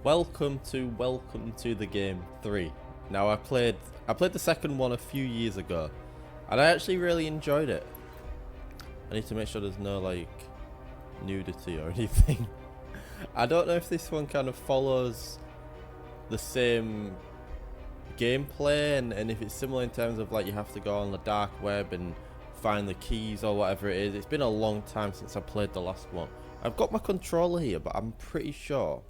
Welcome to the game 3. Now I played the second one a few years ago, and I actually really enjoyed it. I need to make sure there's no like nudity or anything. I don't know if this one kind of follows the same gameplay and if it's similar in terms of like you have to go on the dark web and find the keys or whatever it is. It's been a long time since I played the last one. I've got my controller here, but I'm pretty sure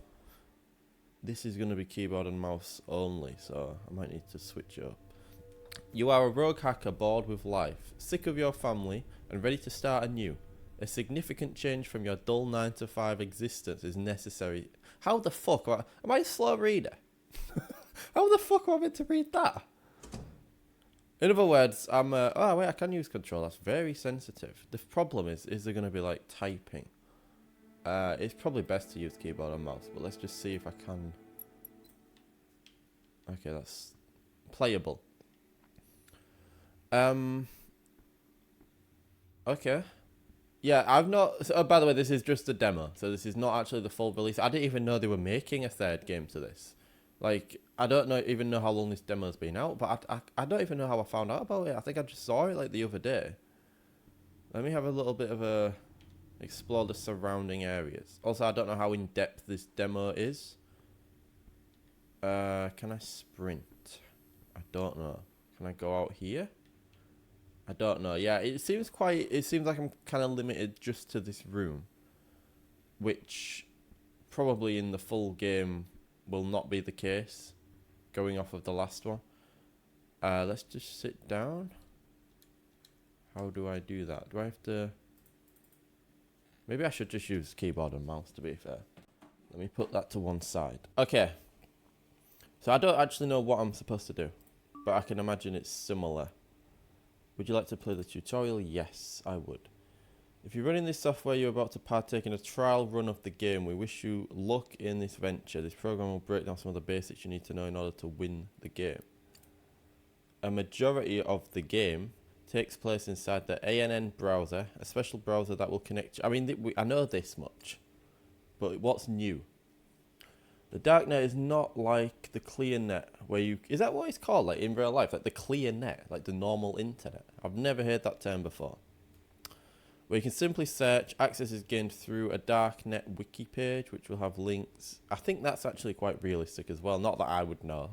this is going to be keyboard and mouse only, so I might need to switch it up. You are a rogue hacker bored with life, sick of your family, and ready to start anew. A significant change from your dull 9-to-5 existence is necessary. How the fuck? Am I a slow reader? How the fuck am I meant to read that? In other words, oh wait, I can use control. That's very sensitive. The problem is there going to be like typing? It's probably best to use keyboard and mouse, but let's just see if I can. Okay, that's playable. Okay. Yeah, I've not. Oh, by the way, this is just a demo, so this is not actually the full release. I didn't even know they were making a third game to this. Like, I don't even know how long this demo's been out, but I don't even know how I found out about it. I think I just saw it like the other day. Let me have a little bit of a explore the surrounding areas. Also, I don't know how in depth this demo is. Can I sprint? I don't know. Can I go out here? I don't know. Yeah, it seems like I'm kind of limited just to this room, which probably in the full game will not be the case, going off of the last one. Let's just sit down. How do I do that? Do I have to... Maybe I should just use keyboard and mouse, to be fair. Let me put that to one side. Okay. So I don't actually know what I'm supposed to do, but I can imagine it's similar. Would you like to play the tutorial? Yes, I would. If you're running this software, you're about to partake in a trial run of the game. We wish you luck in this venture. This program will break down some of the basics you need to know in order to win the game. A majority of the game takes place inside the ANN browser, a special browser that will connect... I mean, I know this much, but what's new? The darknet is not like the clear net, where you... Is that what it's called, like, in real life? Like, the clear net, like the normal internet? I've never heard that term before. Where you can simply search, access is gained through a darknet wiki page, which will have links. I think that's actually quite realistic as well. Not that I would know.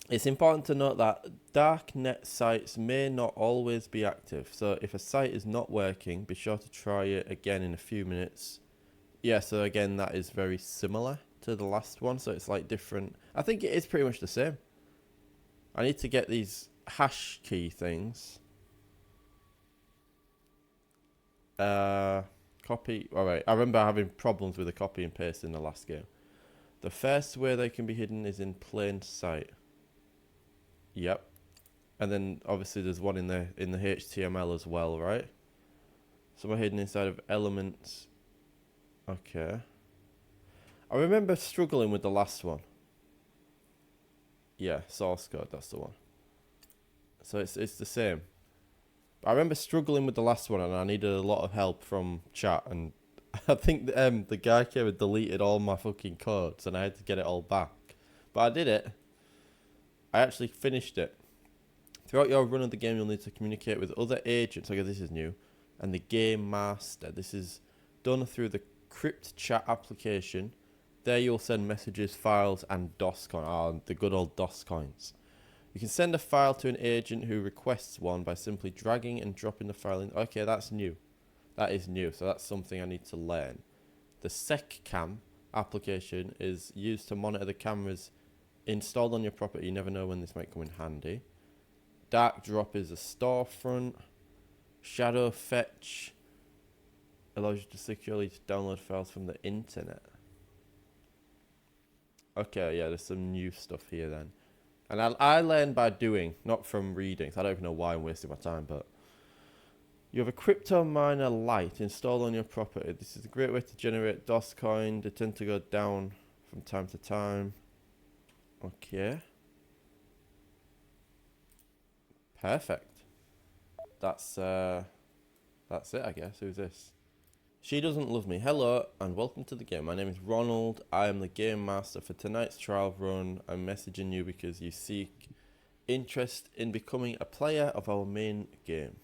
It's important to note that darknet sites may not always be active. So if a site is not working, be sure to try it again in a few minutes. Yeah, so again, that is very similar to the last one. So it's like different. I think it is pretty much the same. I need to get these hash key things. Copy. Alright, I remember having problems with the copy and paste in the last game. The first way they can be hidden is in plain sight. Yep. And then obviously there's one in the HTML as well, right? Some are hidden inside of elements. Okay. I remember struggling with the last one. Yeah, source code, that's the one. So it's the same. I remember struggling with the last one and I needed a lot of help from chat, and I think the guy came and deleted all my fucking codes and I had to get it all back. But I did it. I actually finished it. Throughout your run of the game, you'll need to communicate with other agents. Okay, this is new. And the game master. This is done through the Crypt Chat application. There you'll send messages, files, and DOS coins. Oh, the good old DOS coins. You can send a file to an agent who requests one by simply dragging and dropping the file in. Okay, that's new. That is new, so that's something I need to learn. The SecCam application is used to monitor the cameras installed on your property. You never know when this might come in handy. Dark Drop is a storefront. Shadow Fetch allows you to securely download files from the internet. Okay, yeah, there's some new stuff here then. And I learn by doing, not from reading. So I don't even know why I'm wasting my time, but... You have a Crypto Miner Lite installed on your property. This is a great way to generate DOS coin. They tend to go down from time to time. Okay. Perfect. That's it, I guess. Who's this? She doesn't love me. Hello and welcome to the game. My name is Ronald. I am the game master for tonight's trial run. I'm messaging you because you seek interest in becoming a player of our main game.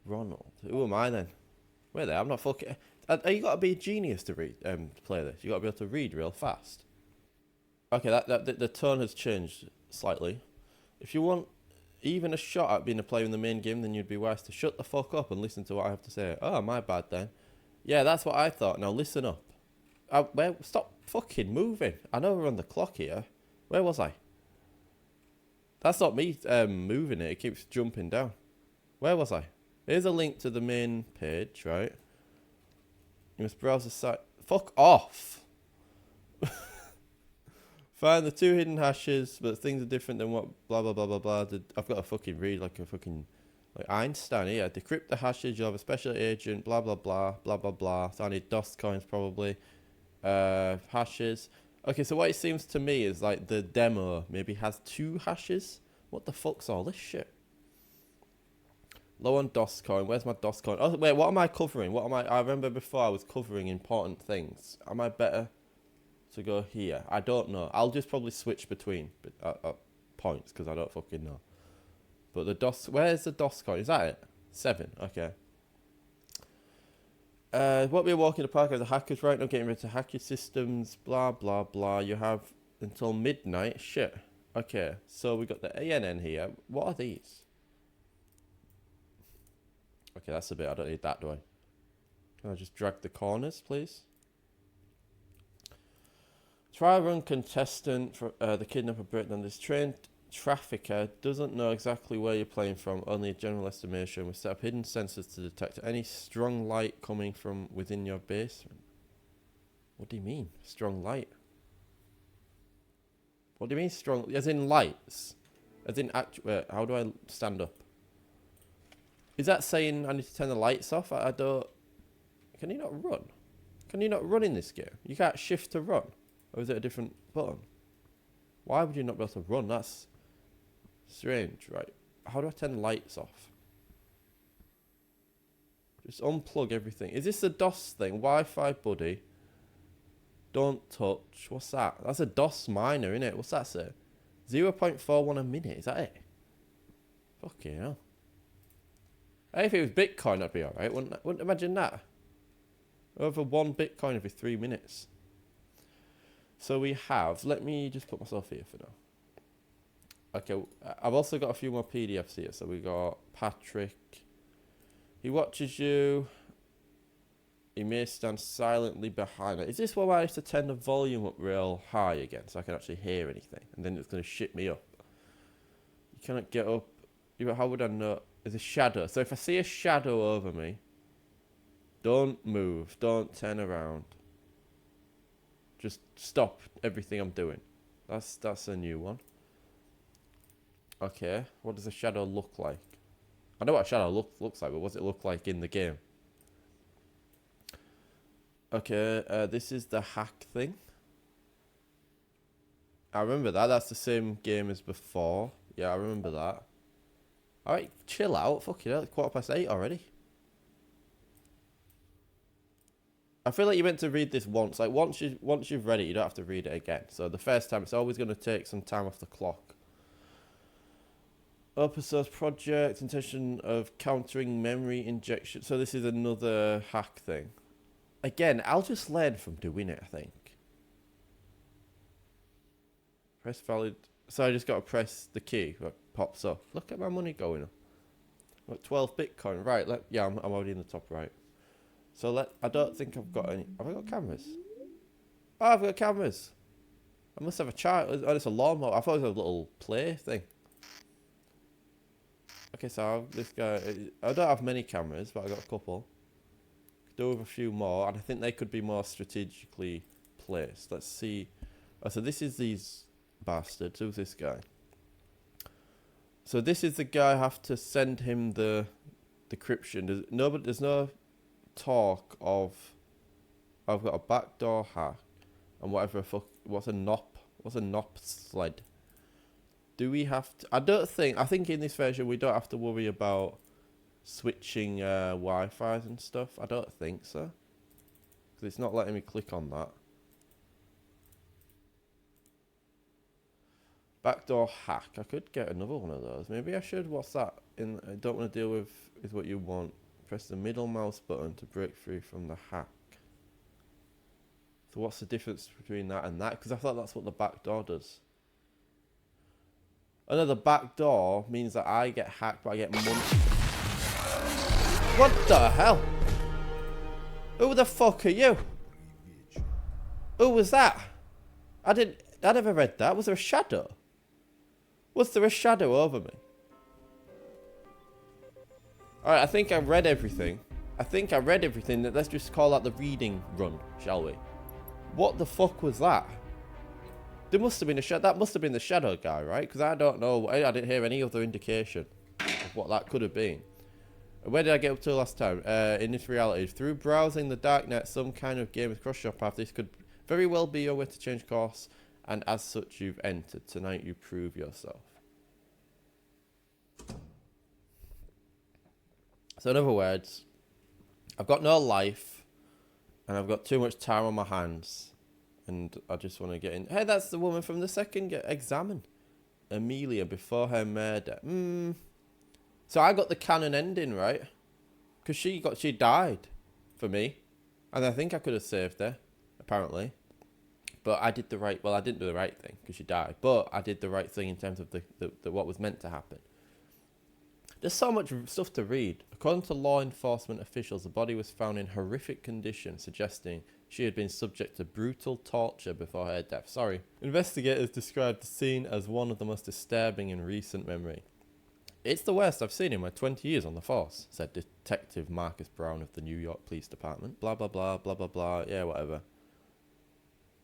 Ronald. Who am I then? Wait there, I'm not fucking... You got to be a genius to read, to play this. You got to be able to read real fast. Okay, the tone has changed slightly. If you want even a shot at being a player in the main game, then you'd be wise to shut the fuck up and listen to what I have to say. Oh, my bad then. Yeah, that's what I thought. Now listen up. Stop fucking moving. I know we're on the clock here. Where was I? That's not me moving it. It keeps jumping down. Where was I? Here's a link to the main page, right? You must browse the site. Fuck off. Find the 2 hidden hashes, but things are different than what blah blah blah blah blah. I've got to fucking read like a fucking... Like Einstein here. Decrypt the hashes, you'll have a special agent, blah blah blah, blah blah blah. So I need DOS coins probably. Hashes. Okay, so what it seems to me is like the demo maybe has 2 hashes. What the fuck's all this shit? Low on DOS coin. Where's my DOS coin? Oh wait, what am I covering? What am I remember before I was covering important things. Am I better to go here? I don't know. I'll just probably switch between points because I don't fucking know. But the DOS, where's the DOS coin? Is that it? 7, okay. What we're walking the park of the hackers right now, getting rid of hacker systems, blah, blah, blah. You have until midnight. Shit. Okay, so we got the ANN here. What are these? Okay, that's a bit, I don't need that, do I? Can I just drag the corners, please? Try run contestant for the kidnapper Britain. This trained trafficker doesn't know exactly where you're playing from, only a general estimation. We set up hidden sensors to detect any strong light coming from within your basement. What do you mean, strong light? What do you mean strong? As in lights? As in wait, how do I stand up? Is that saying I need to turn the lights off? I don't... Can you not run? Can you not run in this game? You can't shift to run? Or is it a different button? Why would you not be able to run? That's strange, right? How do I turn the lights off? Just unplug everything. Is this a DOS thing? Wi-Fi buddy. Don't touch. What's that? That's a DOS miner, innit? What's that say? 0.41 a minute. Is that it? Fucking hell. Hey, if it was Bitcoin, that'd be alright. Wouldn't imagine that. Over 1 Bitcoin every 3 minutes. So we have... Let me just put myself here for now. Okay, I've also got a few more PDFs here. So we got Patrick. He watches you. He may stand silently behind it. Is this where I have to turn the volume up real high again so I can actually hear anything? And then it's going to shit me up. You cannot get up. How would I know? There's a shadow. So if I see a shadow over me, don't move. Don't turn around. Just stop everything I'm doing. That's a new one. Okay, what does a shadow look like? I know what a shadow looks like, but what does it look like in the game? Okay, this is the hack thing. I remember that. That's the same game as before. Yeah, I remember that. Alright, chill out. Fucking hell, it's 8:15 already. I feel like you're meant to read this once. Like, once you've read it, you don't have to read it again. So the first time, it's always going to take some time off the clock. Open source project, intention of countering memory injection. So this is another hack thing. Again, I'll just learn from doing it, I think. Press valid. So I just got to press the key. What pops up. Look at my money going up. Got 12 Bitcoin. Right, yeah, I'm already in the top right. So I don't think I've got any. Have I got cameras? Oh, I've got cameras. I must have a child. Oh, it's a lawnmower. I thought it was a little play thing. Okay, so this guy... I don't have many cameras, but I got a couple. Could do with a few more, and I think they could be more strategically placed. Let's see. Oh, so this is these bastards. Who's this guy? So this is the guy I have to send him the decryption. There's no talk of... I've got a backdoor hack and whatever what's a NOP sled? Do we have to... I think in this version we don't have to worry about switching Wi-Fi's and stuff. I don't think so. Because it's not letting me click on that. Backdoor hack. I could get another one of those. Maybe I should. What's that? I don't want to deal with what you want. Press the middle mouse button to break free from the hack. So what's the difference between that and that? Because I thought that's what the back door does. Oh no, the back door means that I get hacked, but I get money. What the hell? Who the fuck are you? Who was that? I never read that. Was there a shadow? Was there a shadow over me? Alright, I think I read everything. Let's just call that the reading run, shall we? What the fuck was that? There must have been a shadow. That must have been the shadow guy, right? Because I don't know. I didn't hear any other indication of what that could have been. Where did I get up to last time? In this reality, through browsing the darknet, some kind of game has crossed your path. This could very well be your way to change course, and as such, you've entered. Tonight, you prove yourself. So, in other words, I've got no life, and I've got too much time on my hands, and I just want to get in. Hey, that's the woman from the second examine. Amelia, before her murder. So I got the canon ending, right? Because she died for me. And I think I could have saved her, apparently. But I did the right, well, I didn't do the right thing because she died. But I did the right thing in terms of the what was meant to happen. There's so much stuff to read. According to law enforcement officials, the body was found in horrific condition, suggesting she had been subject to brutal torture before her death. Sorry. Investigators described the scene as one of the most disturbing in recent memory. It's the worst I've seen in my 20 years on the force, said Detective Marcus Brown of the New York Police Department. Blah, blah, blah, blah, blah, blah. Yeah, whatever.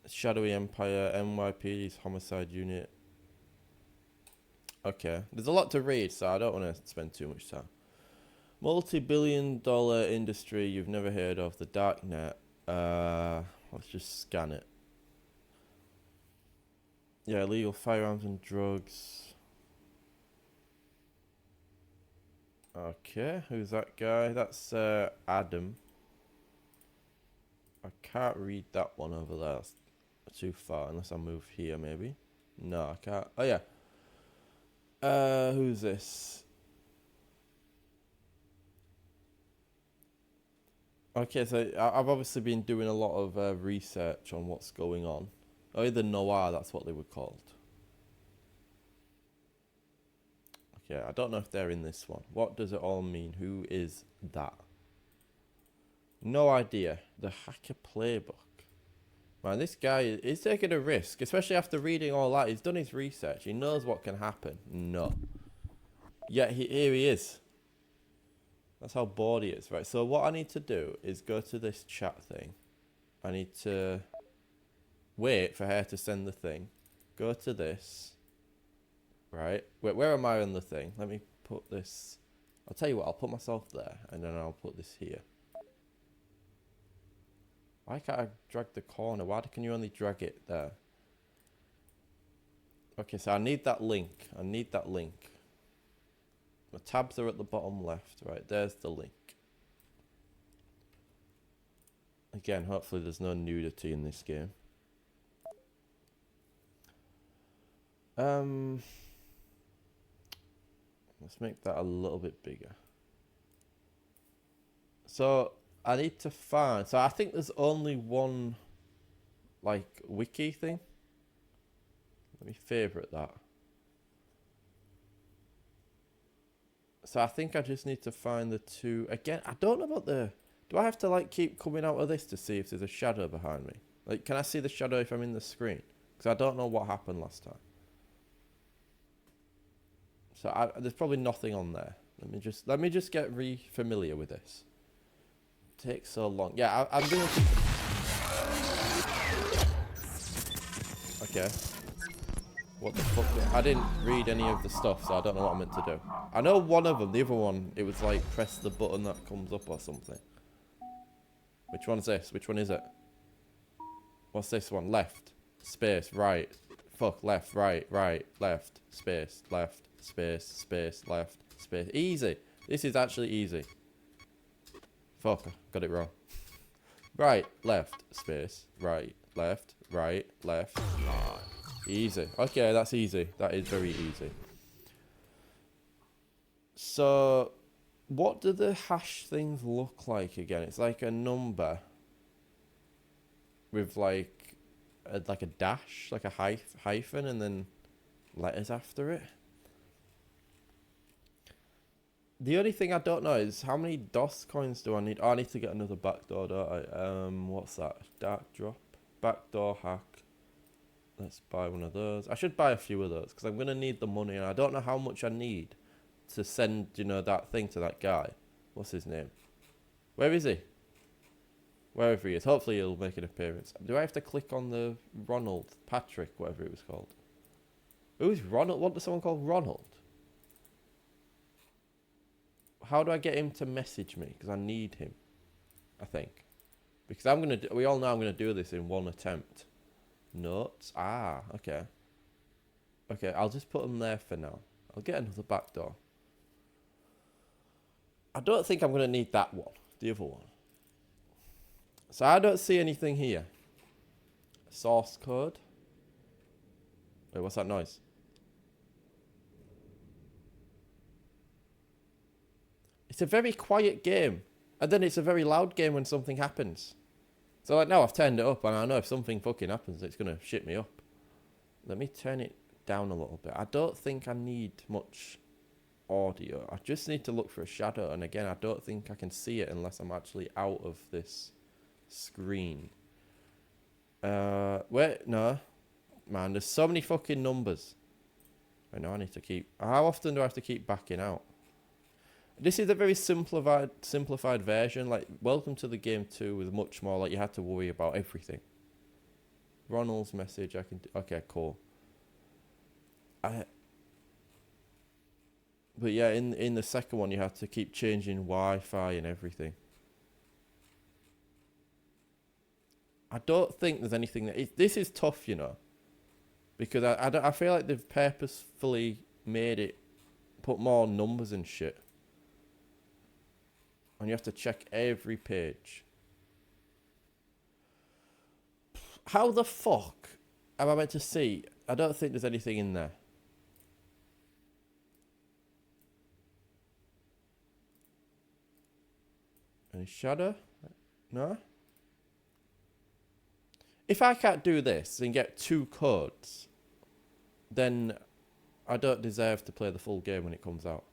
Shadowy Empire, NYPD's homicide unit. Okay. There's a lot to read, so I don't want to spend too much time. Multi-billion-dollar industry you've never heard of, the darknet. Let's just scan it. Yeah, illegal firearms and drugs. Okay, who's that guy? That's Adam. I can't read that one over there. That's too far, unless I move here, maybe. No, I can't. Oh, yeah. Who's this? Okay, so I've obviously been doing a lot of research on what's going on. Oh, the Noir, that's what they were called. Okay, I don't know if they're in this one. What does it all mean? Who is that? No idea. The Hacker Playbook. Man, this guy is taking a risk, especially after reading all that. He's done his research. He knows what can happen. No. Yet here he is. That's how bored he is, right? So what I need to do is go to this chat thing. I need to wait for her to send the thing. Go to this. Right? Where am I on the thing? Let me put this. I'll tell you what, I'll put myself there, and then I'll put this here. Why can't I drag the corner? Why can you only drag it there? Okay, so I need that link. The tabs are at the bottom left. Right, there's the link. Again, hopefully there's no nudity in this game. Let's make that a little bit bigger. So I need to find. So I think there's only one, like, wiki thing. Let me favorite that. So I think I just need to find the two. Again, I don't know about the. Do I have to like keep coming out of this to see if there's a shadow behind me? Like, can I see the shadow if I'm in the screen? Because I don't know what happened last time. So there's probably nothing on there. Let me just get familiar with this. It takes so long. Yeah, I'm doing. Okay. What the fuck? I didn't read any of the stuff, so I don't know what I'm meant to do. I know one of them. The other one, it was like press the button that comes up or something. Which one's this? Which one is it? What's this one? Left. Space. Right. Fuck. Left. Right. Right. Left. Space. Left. Space. Space. Left. Space. Easy. This is actually easy. Fuck. I got it wrong. Right, left, space, right, left, left. Easy. Okay, that's easy. That is very easy. So, what do the hash things look like again? It's like a number with like a dash, like a hyphen, and then letters after it. The only thing I don't know is how many DOS coins do I need? Oh, I need to get another backdoor, don't I? What's that? Dark drop, backdoor hack. Let's buy one of those. I should buy a few of those because I'm gonna need the money, and I don't know how much I need to send, you know, that thing to that guy. What's his name? Where is he? Wherever he is. Hopefully he'll make an appearance. Do I have to click on the Ronald, Patrick, whatever it was called? Who's Ronald? What does someone call Ronald? How do I get him to message me? Because I need him, I think. Because I'm gonna. We all know I'm gonna do this in one attempt. Notes. Ah, okay. Okay, I'll just put them there for now. I'll get another backdoor. I don't think I'm gonna need that one. The other one. So I don't see anything here. Source code. Wait, what's that noise? It's a very quiet game. And then it's a very loud game when something happens. So like now I've turned it up and I know if something fucking happens it's going to shit me up. Let me turn it down a little bit. I don't think I need much audio. I just need to look for a shadow. And again, I don't think I can see it unless I'm actually out of this screen. Wait, no. Man, there's so many fucking numbers. I know I need to keep... How often do I have to keep backing out? This is a very simplified version. Like, Welcome to the Game 2 was much more like you had to worry about everything. Ronald's message, I can... Okay, cool. But yeah, in the second one, you had to keep changing Wi-Fi and everything. I don't think there's anything that... This is tough, you know. Because I feel like they've purposefully made it... Put more numbers and shit. And you have to check every page. How the fuck am I meant to see? I don't think there's anything in there. Any shadow? No? If I can't do this and get 2 codes, then I don't deserve to play the full game when it comes out.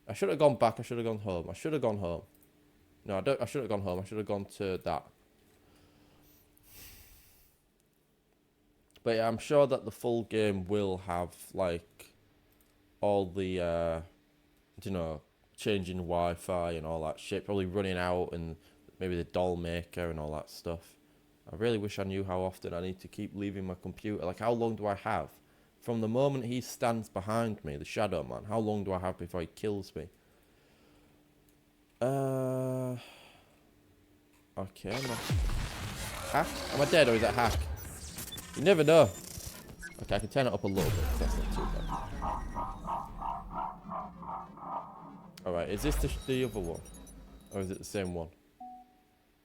I should have gone back. I should have gone home. I should have gone home. No, I should have gone home. I should have gone to that. But yeah, I'm sure that the full game will have, like, all the, you know, changing Wi-Fi and all that shit. Probably running out and maybe the doll maker and all that stuff. I really wish I knew how often I need to keep leaving my computer. Like, how long do I have? From the moment he stands behind me, the Shadow Man, how long do I have before he kills me? Okay, I'm not... Hack? Am I dead or is that hack? You never know. Okay, I can turn it up a little bit. That's not too bad. Alright, is this the other one? Or is it the same one?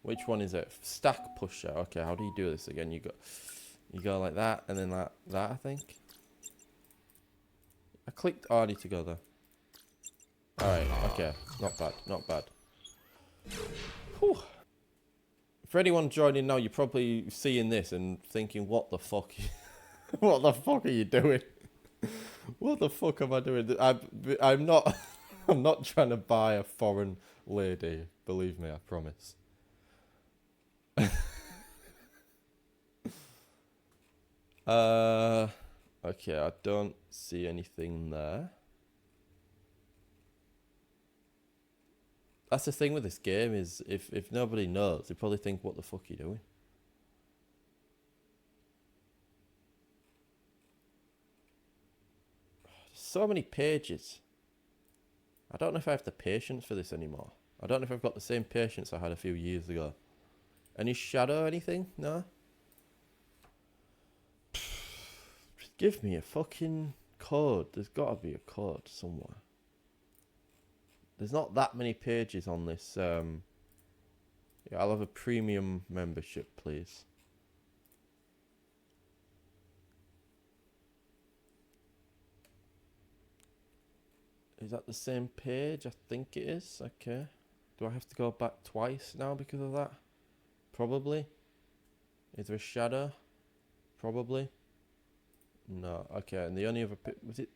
Which one is it? Stack pusher. Okay, how do you do this again? You go like that and then like that, I think. I clicked... Oh, I need to go there. Alright, okay. Not bad, not bad. Whew. For anyone joining now, you're probably seeing this and thinking, what the fuck? What the fuck are you doing? What the fuck am I doing? I'm not... I'm not trying to buy a foreign lady. Believe me, I promise. Okay, I don't see anything there. That's the thing with this game is if nobody knows, they probably think, what the fuck are you doing? So many pages. I don't know if I have the patience for this anymore. I don't know if I've got the same patience I had a few years ago. Any shadow, anything? No? Just give me a fucking code. There's got to be a code somewhere. There's not that many pages on this. Yeah, I'll have a premium membership, please. Is that the same page? I think it is. Okay. Do I have to go back twice now because of that? Probably. Is there a shadow? Probably. No. Okay. And the only other was it?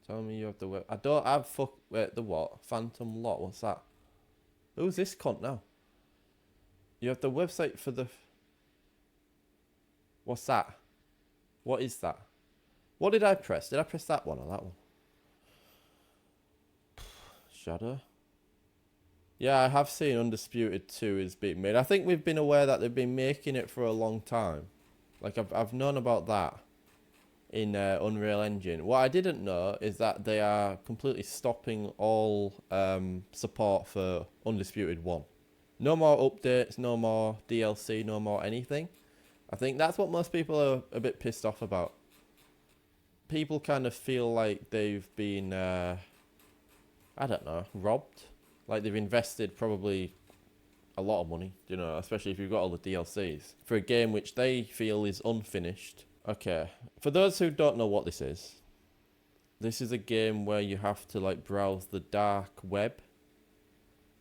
Tell me you have the web. I don't have Wait, the what? Phantom Lot. What's that? Who's this cunt now? You have the website for the. What's that? What is that? What did I press? Did I press that one or that one? Shadow. Yeah, I have seen Undisputed 2 is being made. I think we've been aware that they've been making it for a long time. Like, I've known about that in Unreal Engine. What I didn't know is that they are completely stopping all support for Undisputed 1. No more updates, no more DLC, no more anything. I think that's what most people are a bit pissed off about. People kind of feel like they've been, I don't know, robbed. Like they've invested probably a lot of money, you know, especially if you've got all the DLCs, for a game which they feel is unfinished. Okay, for those who don't know what this is a game where you have to like browse the dark web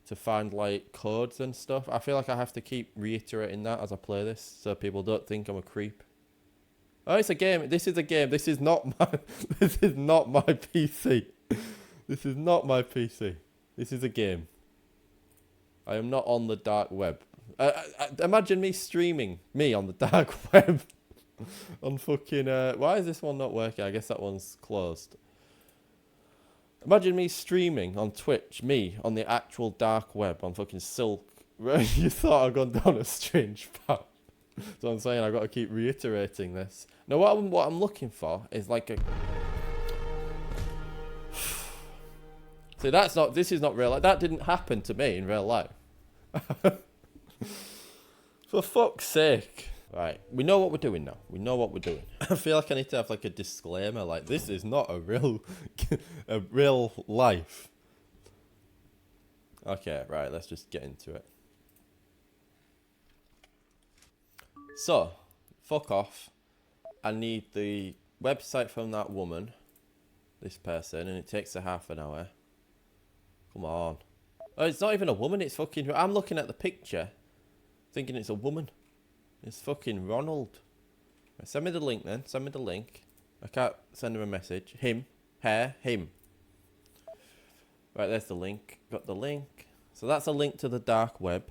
to find like codes and stuff. I feel like I have to keep reiterating that as I play this so people don't think I'm a creep. Oh, it's a game. This is a game. This is not my this is not my PC. This is not my PC. This is a game. I am not on the dark web. Imagine me streaming me on the dark web on fucking... why is this one not working? I guess that one's closed. Imagine me streaming on Twitch, me on the actual dark web on fucking Silk. You thought I'd gone down a strange path. So I'm saying I've got to keep reiterating this. Now what I'm looking for is like a... See, this is not real life. That didn't happen to me in real life. For fuck's sake. Right, we know what we're doing now. We know what we're doing. I feel like I need to have like a disclaimer, like this is not a real life. Okay, right, let's just get into it. So, fuck off. I need the website from that woman, this person, and it takes a half an hour. Come on. Oh, it's not even a woman, it's fucking... I'm looking at the picture, thinking it's a woman. It's fucking Ronald. Right, send me the link then, send me the link. I can't send him a message. Him. Hair. Him. Right, there's the link. Got the link. So that's a link to the dark web.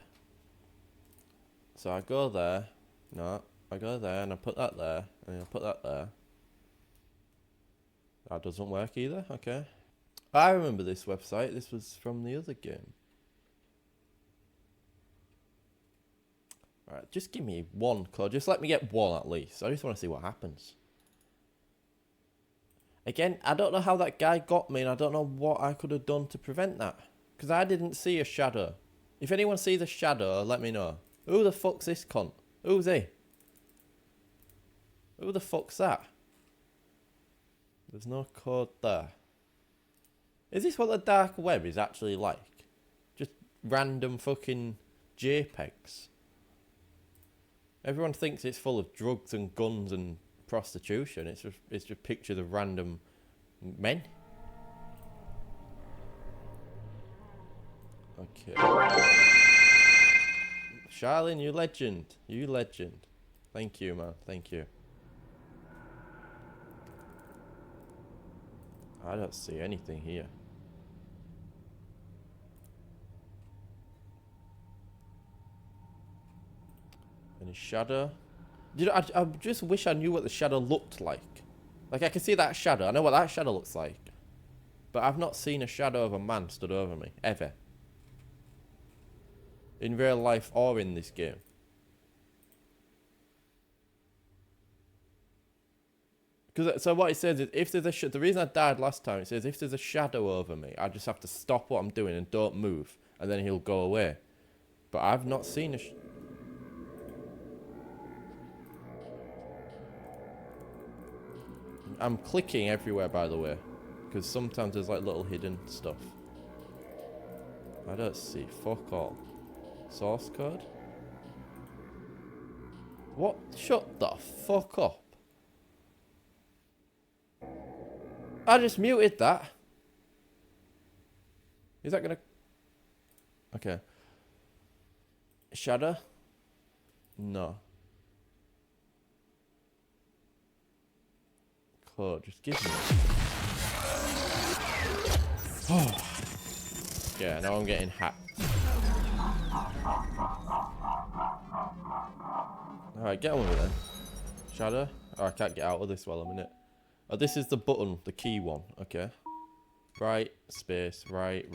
So I go there. No, I go there and I put that there. And I put that there. That doesn't work either. Okay. I remember this website. This was from the other game. Alright, just give me one code. Just let me get one at least. I just want to see what happens. Again, I don't know how that guy got me and I don't know what I could have done to prevent that. Because I didn't see a shadow. If anyone sees a shadow, let me know. Who the fuck's this cunt? Who's he? Who the fuck's that? There's no code there. Is this what the dark web is actually like? Just random fucking JPEGs. Everyone thinks it's full of drugs and guns and prostitution. It's just pictures of random men. Okay. Charlene, you legend. You legend. Thank you, man. Thank you. I don't see anything here. Any shadow? You know, I just wish I knew what the shadow looked like. Like, I can see that shadow. I know what that shadow looks like. But I've not seen a shadow of a man stood over me. Ever. In real life or in this game. So what it says is, if there's the reason I died last time, it says if there's a shadow over me, I just have to stop what I'm doing and don't move, and then he'll go away. But I've not seen a... I'm clicking everywhere, by the way, because sometimes there's like little hidden stuff. I don't see fuck all. Source code? What? Shut the fuck up. I just muted that. Is that gonna... Okay. Shadow? No. Code, just give me it. Oh. Yeah, now I'm getting hacked. Alright, get on with it then. Shadow? Oh, I can't get out of this while I'm in it. Oh, this is the button, the key one. Okay. Right, space, right,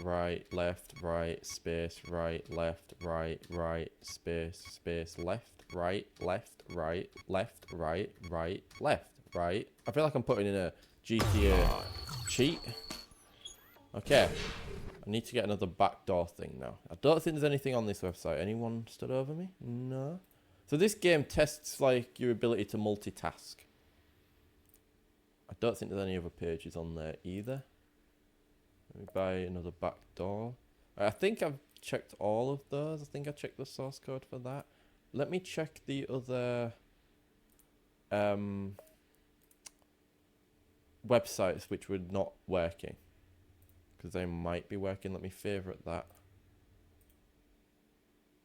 left, right, space, right, left, right, space, left, right, left, right, right. I feel like I'm putting in a GTA cheat. Okay. I need to get another backdoor thing now. I don't think there's anything on this website. Anyone stood over me? No. So this game tests like your ability to multitask. I don't think there's any other pages on there either. Let me buy another backdoor. I think I've checked all of those. I think I checked the source code for that. Let me check the other websites which were not working. Because they might be working. Let me favorite that.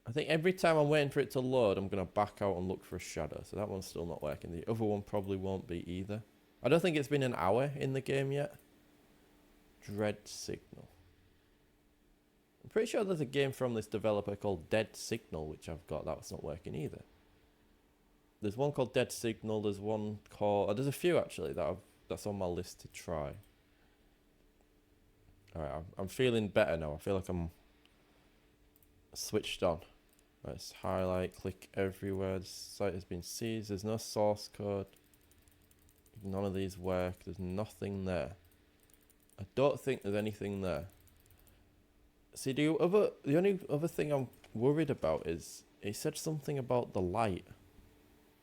I think every time I'm waiting for it to load, I'm going to back out and look for a shadow. So that one's still not working. The other one probably won't be either. I don't think it's been an hour in the game yet. Dread Signal. I'm pretty sure there's a game from this developer called Dead Signal, which I've got. That's not working either. There's one called Dead Signal. There's one called... Oh, there's a few actually that's on my list to try. Alright, I'm feeling better now. I feel like I'm switched on. Let's highlight, click everywhere. The site has been seized. There's no source code. None of these work. There's nothing there. I don't think there's anything there. See, the only other thing I'm worried about is it said something about the light.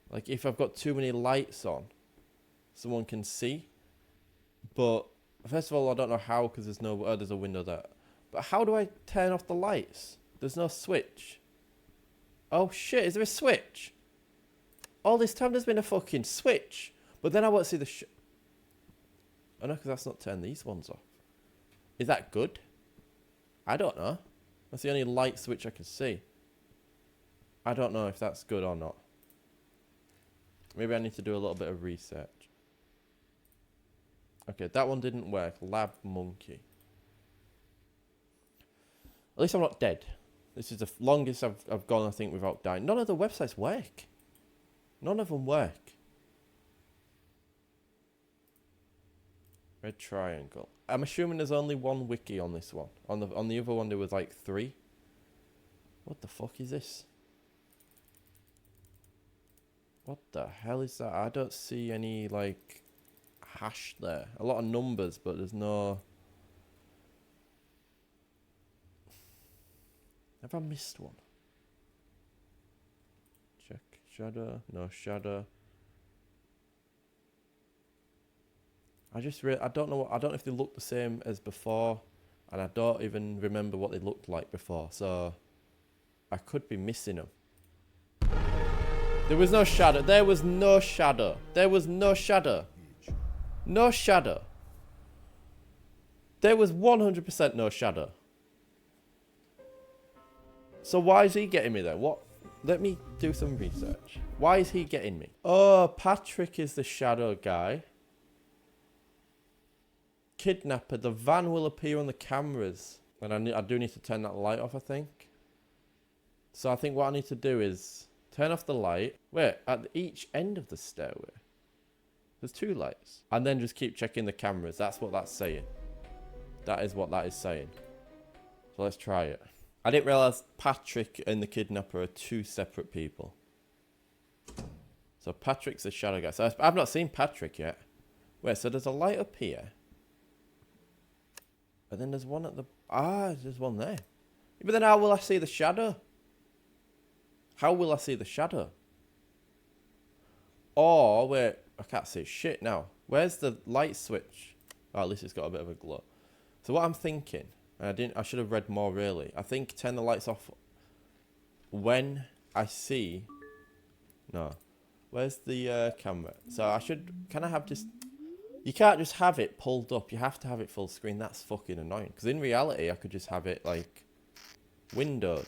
Like if I've got too many lights on, someone can see. But first of all, I don't know how because there's no... Oh, there's a window there. But how do I turn off the lights? There's no switch. Oh shit, is there a switch? All this time there's been a fucking switch. But then I won't see the Oh no, because that's not turned these ones off. Is that good? I don't know. That's the only light switch I can see. I don't know if that's good or not. Maybe I need to do a little bit of research. Okay, that one didn't work. Lab Monkey. At least I'm not dead. This is the longest I've gone, I think, without dying. None of the websites work. None of them work. Red Triangle. I'm assuming there's only one wiki on this one. On the other one there was like 3. What the fuck is this? What the hell is that? I don't see any like hash there. A lot of numbers, but there's no... Have I missed one? Check. Shadow. No shadow. I don't know if they look the same as before, and I don't even remember what they looked like before, so I could be missing them. There was no shadow. There was no shadow. There was no shadow. No shadow. There was 100% no shadow. So why is he getting me then? What? Let me do some research. Why is he getting me? Oh, Patrick is the shadow guy. Kidnapper. The van will appear on the cameras. And I do need to turn that light off, I think. So I think what I need to do is turn off the light. Wait, at each end of the stairway. There's 2 lights. And then just keep checking the cameras. That's what that's saying. That is what that is saying. So let's try it. I didn't realise Patrick and the kidnapper are 2 separate people. So Patrick's the shadow guy. So I've not seen Patrick yet. Wait, so there's a light up here. And then there's one at the... Ah, there's one there. But then how will I see the shadow? How will I see the shadow? Oh, wait. I can't see shit now. Where's the light switch? Oh, at least it's got a bit of a glow. So what I'm thinking... I should have read more really. I think turn the lights off when I see... No. Where's the camera? So I should... Can I have just... You can't just have it pulled up. You have to have it full screen. That's fucking annoying. Because in reality, I could just have it, like, windowed.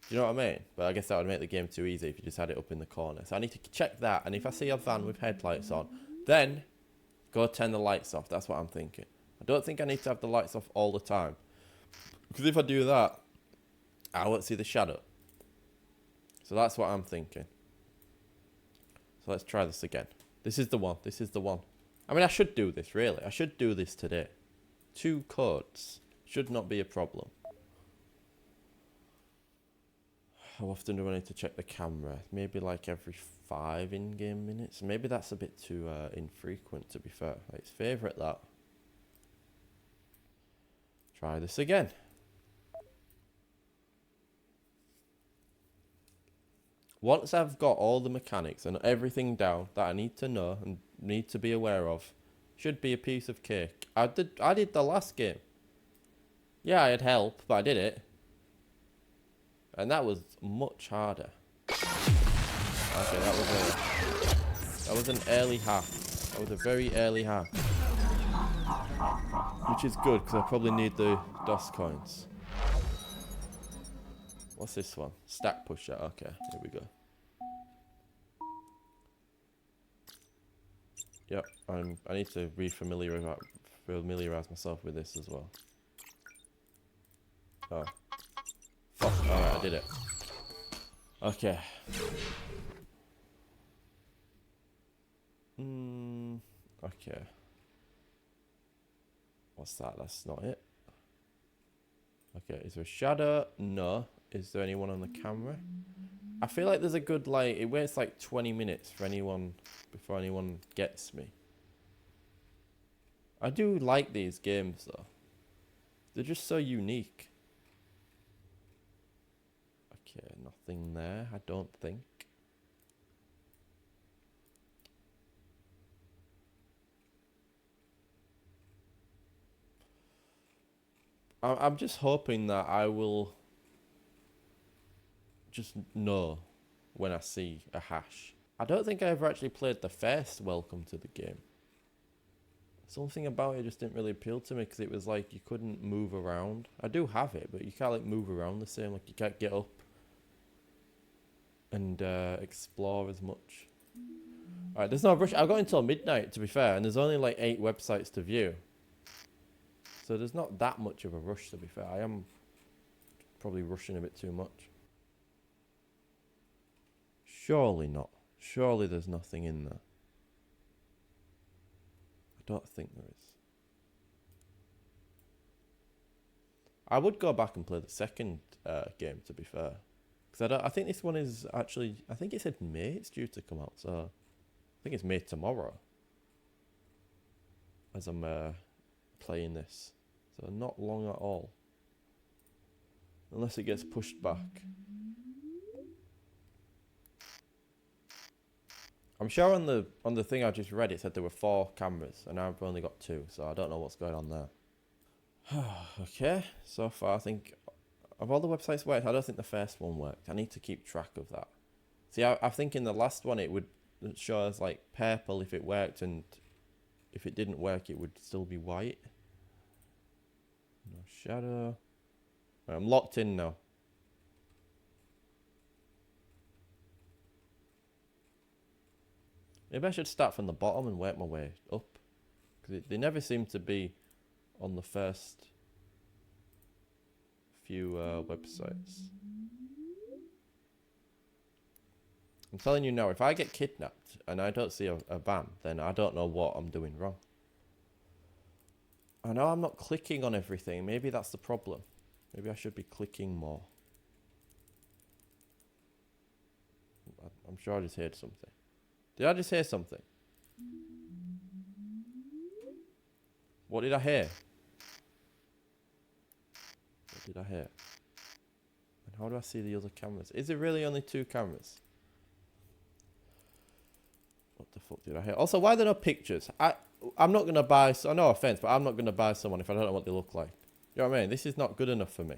Do you know what I mean? But I guess that would make the game too easy if you just had it up in the corner. So I need to check that. And if I see a van with headlights on, then go turn the lights off. That's what I'm thinking. I don't think I need to have the lights off all the time. Because if I do that, I won't see the shadow. So that's what I'm thinking. So let's try this again. This is the one. This is the one. I mean, I should do this, really. I should do this today. 2 codes. Should not be a problem. How often do I need to check the camera? Maybe like every 5 in-game minutes. Maybe that's a bit too infrequent, to be fair. Let's favourite that. Try this again. Once I've got all the mechanics and everything down that I need to know and need to be aware of, should be a piece of cake. I did the last game. Yeah, I had help, but I did it. And that was much harder. Okay, that was an early half. That was a very early half. Which is good, because I probably need the DOS coins. What's this one? Stack pusher. Okay, here we go. Yep, I need to familiarize myself with this as well. Oh. Fuck, alright, I did it. Okay. Okay. What's that? That's not it. Okay, is there a shadow? No. Is there anyone on the camera? I feel like there's a good, like, it waits like 20 minutes for anyone, before anyone gets me. I do like these games, though. They're just so unique. Okay, nothing there, I don't think. I'm just hoping that I will just know when I see a hash. I don't think I ever actually played the first Welcome to the Game. Something about it just didn't really appeal to me because it was like you couldn't move around. I do have it, but you can't like move around the same. Like you can't get up and explore as much. Alright, there's no rush. I've got until midnight, to be fair, and there's only like 8 websites to view. So there's not that much of a rush, to be fair. I am probably rushing a bit too much. Surely not. Surely there's nothing in there. I don't think there is. I would go back and play the second game, to be fair. Because I think this one is actually... I think it said May it's due to come out, so... I think it's May tomorrow. As I'm playing this. So not long at all. Unless it gets pushed back. I'm sure on the thing I just read it said there were 4 cameras and I've only got 2, so I don't know what's going on there. Okay, so far I think of all the websites worked, I don't think the first one worked. I need to keep track of that. See, I think in the last one it would show us like purple if it worked, and if it didn't work it would still be white. No shadow. I'm locked in now. Maybe I should start from the bottom and work my way up. Because they never seem to be on the first few websites. I'm telling you now, if I get kidnapped and I don't see a van, then I don't know what I'm doing wrong. I know I'm not clicking on everything. Maybe that's the problem. Maybe I should be clicking more. I'm sure I just heard something. Did I just hear something? What did I hear? What did I hear? And how do I see the other cameras? Is it really only 2 cameras? What the fuck did I hear? Also, why are there no pictures? I'm not going to buy... So, no offense, but I'm not going to buy someone if I don't know what they look like. You know what I mean? This is not good enough for me.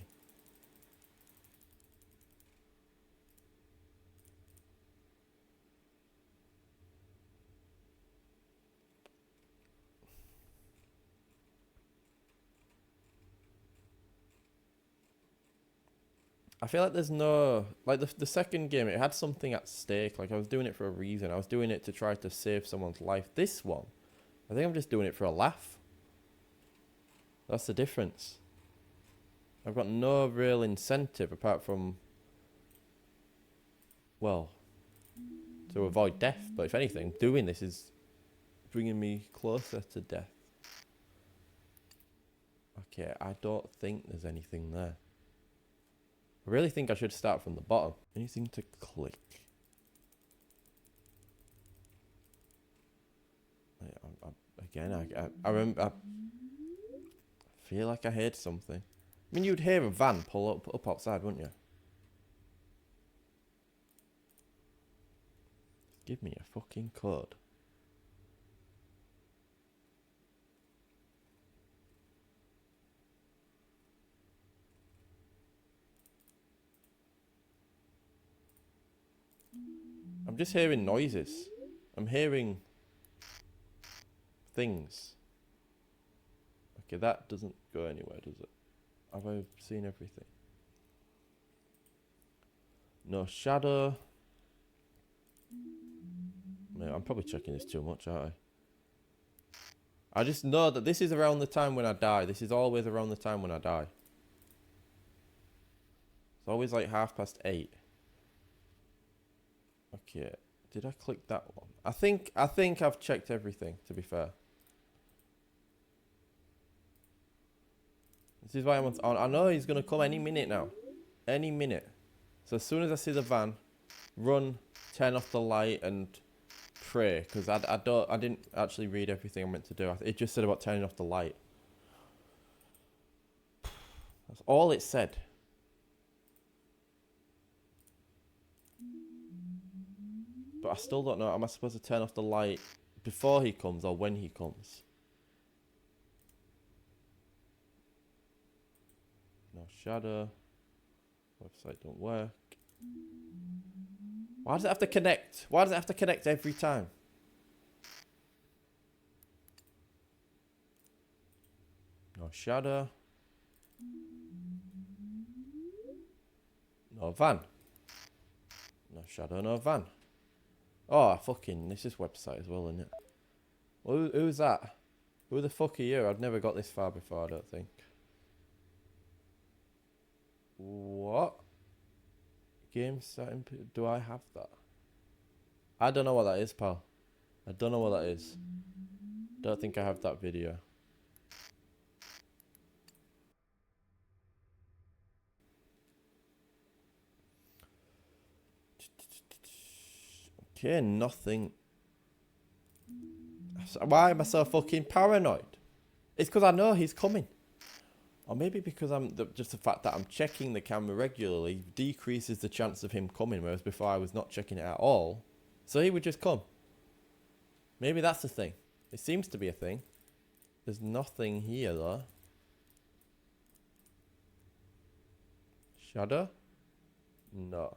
I feel like there's no like the second game. It had something at stake. Like I was doing it for a reason. I was doing it to try to save someone's life. This one, I think I'm just doing it for a laugh. That's the difference. I've got no real incentive apart from, well, to avoid death. But if anything, doing this is bringing me closer to death. Okay, I don't think there's anything there. I really think I should start from the bottom. Anything to click? I remember. I feel like I heard something. I mean, you'd hear a van pull up outside, wouldn't you? Give me a fucking code. I'm just hearing noises. I'm hearing things. Okay, that doesn't go anywhere, does it? Have I seen everything? No shadow. Man, I'm probably checking this too much, aren't I? I just know that this is around the time when I die. This is always around the time when I die. It's always like 8:30. Okay, did I click that one? I think I've checked everything, to be fair. This is why I'm on. I know he's gonna come any minute now. Any minute. So as soon as I see the van, run, turn off the light and pray. Because I didn't actually read everything I meant to do. It just said about turning off the light. That's all it said. But I still don't know. Am I supposed to turn off the light before he comes or when he comes? No shadow. Website don't work. Why does it have to connect? Why does it have to connect every time? No shadow. No van. No shadow, no van. Oh, fucking, this is website as well, isn't it? Well, who's that? Who the fuck are you? I've never got this far before, I don't think. What? Game setting? Do I have that? I don't know what that is, pal. I don't know what that is. Don't think I have that video. Okay, nothing. Why am I so fucking paranoid? It's because I know he's coming. Or maybe because just the fact that I'm checking the camera regularly decreases the chance of him coming, whereas before I was not checking it at all. So he would just come. Maybe that's the thing. It seems to be a thing. There's nothing here though. Shadow? No.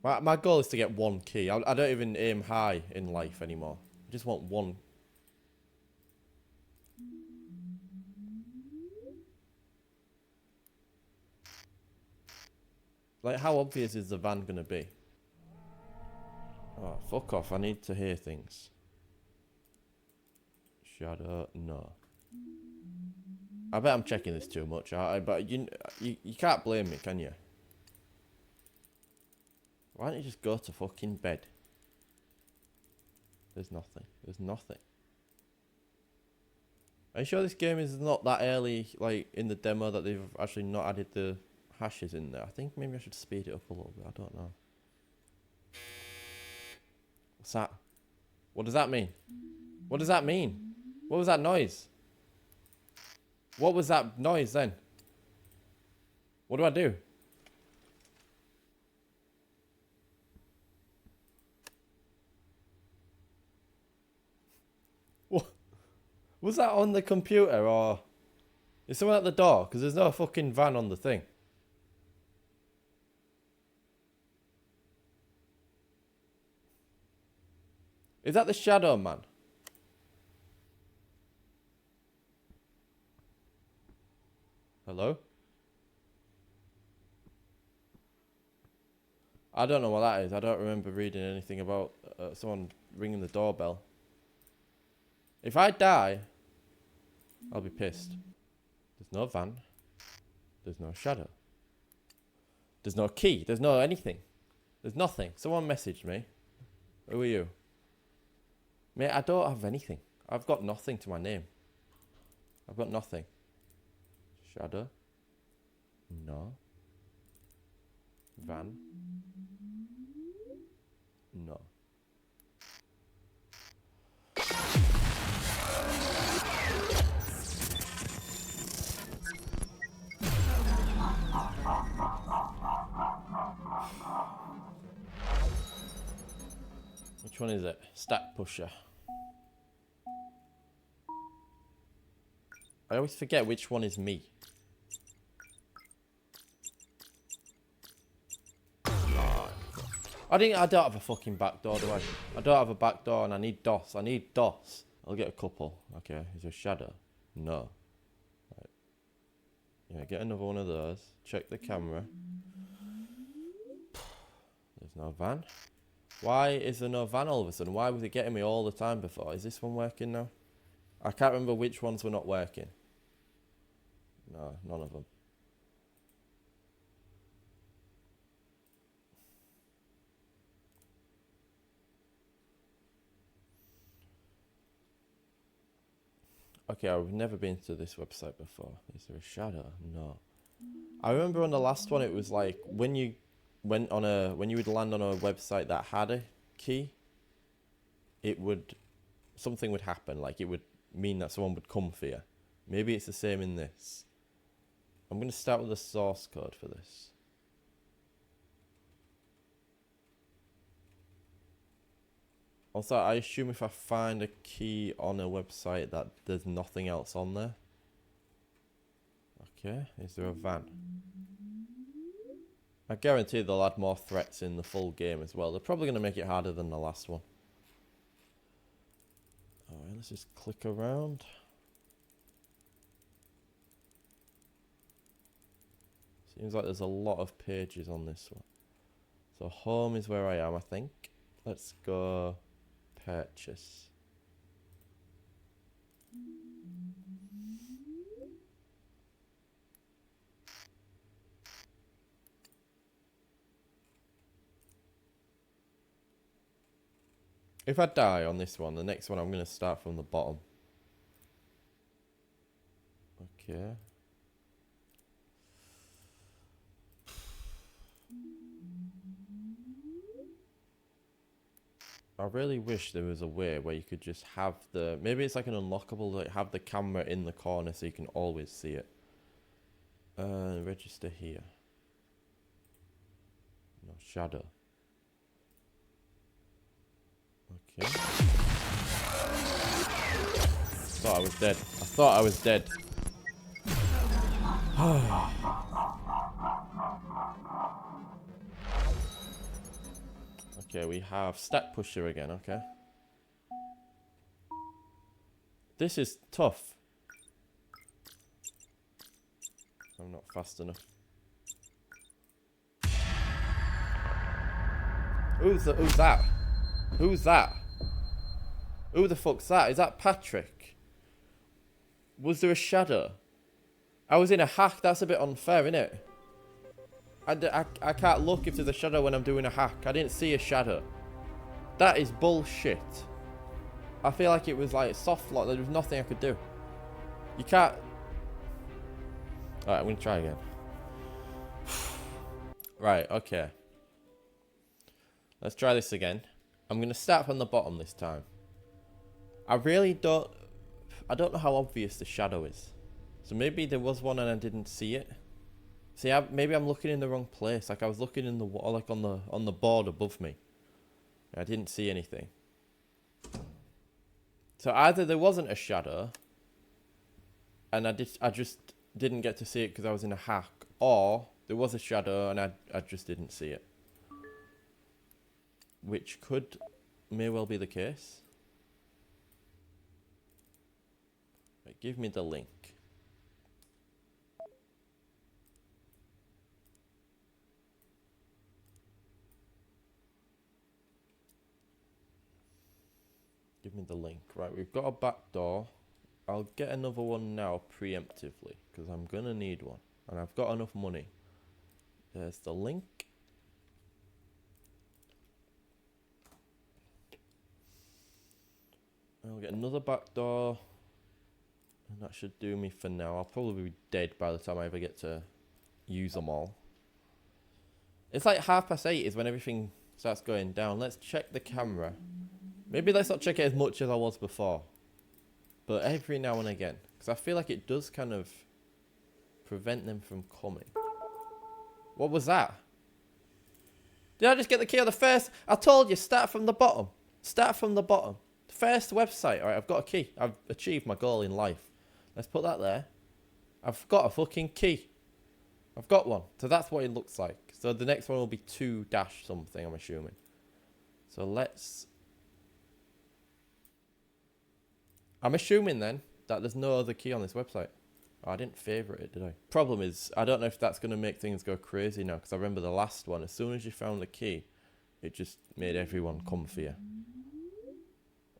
My goal is to get one key. I don't even aim high in life anymore. I just want one. Like, how obvious is the van gonna be? Oh, fuck off. I need to hear things. Shadow, no. I bet I'm checking this too much, but you can't blame me, can you? Why don't you just go to fucking bed? There's nothing. There's nothing. Are you sure this game is not that early, like, in the demo, that they've actually not added the hashes in there? I think maybe I should speed it up a little bit. I don't know. What's that? What does that mean? What does that mean? What was that noise? What was that noise then? What do I do? What? Was that on the computer or... Is someone at the door? Because there's no fucking van on the thing. Is that the Shadow Man? Hello? I don't know what that is. I don't remember reading anything about someone ringing the doorbell. If I die, I'll be pissed. There's no van. There's no shadow. There's no key. There's no anything. There's nothing. Someone messaged me. Who are you? Mate, I don't have anything. I've got nothing to my name. I've got nothing. Shadow. No. Van. No. Which one is it? Stack pusher. I always forget which one is me. I don't have a fucking back door, do I? I don't have a back door and I need DOS. I need DOS. I'll get a couple. Okay, is there a shadow? No. Right. Yeah, get another one of those. Check the camera. There's no van. Why is there no van all of a sudden? Why was it getting me all the time before? Is this one working now? I can't remember which ones were not working. No, none of them. Okay, I've never been to this website before. Is there a shadow? No. I remember on the last one it was like when you went on when you would land on a website that had a key, something would happen, like it would mean that someone would come for you. Maybe it's the same in this. I'm going to start with the source code for this. Also, I assume if I find a key on a website that there's nothing else on there. Okay, is there a van? I guarantee they'll add more threats in the full game as well. They're probably going to make it harder than the last one. Alright, let's just click around. Seems like there's a lot of pages on this one. So home is where I am, I think. Let's go purchase. If I die on this one, the next one I'm going to start from the bottom. Okay. I really wish there was a way where you could just have maybe it's like an unlockable, like have the camera in the corner so you can always see it. Register here. No, shadow. Okay. Thought I was dead. I thought I was dead. Okay, we have stack pusher again, okay. This is tough. I'm not fast enough. Who's that? Who's that? Who the fuck's that? Is that Patrick? Was there a shadow? I was in a hack. That's a bit unfair, innit? I can't look if there's a shadow when I'm doing a hack. I didn't see a shadow. That is bullshit. I feel like it was like soft lock. There was nothing I could do. You can't... Alright, I'm going to try again. Right, okay. Let's try this again. I'm going to start from the bottom this time. I don't know how obvious the shadow is. So maybe there was one and I didn't see it. See, maybe I'm looking in the wrong place. Like I was looking in the wall, like on the board above me. I didn't see anything. So either there wasn't a shadow, and I just didn't get to see it because I was in a hack, or there was a shadow and I just didn't see it. Which may well be the case. Right, give me the link. Give me the link. Right, we've got a back door. I'll get another one now preemptively because I'm gonna need one, and I've got enough money. There's the link. I'll get another back door, and that should do me for now. I'll probably be dead by the time I ever get to use them all. It's like 8:30 is when everything starts going down. Let's check the camera. Maybe let's not check it as much as I was before, but every now and again, because I feel like it does kind of prevent them from coming. What was that? Did I just get the key on the first? I told you, start from the bottom. Start from the bottom. First website. Alright, I've got a key. I've achieved my goal in life. Let's put that there. I've got a fucking key. I've got one. So that's what it looks like. So the next one will be 2 dash something, I'm assuming. So let's... I'm assuming then that there's no other key on this website. Oh, I didn't favourite it, did I? Problem is, I don't know if that's going to make things go crazy now, because I remember the last one, as soon as you found the key, it just made everyone come for you.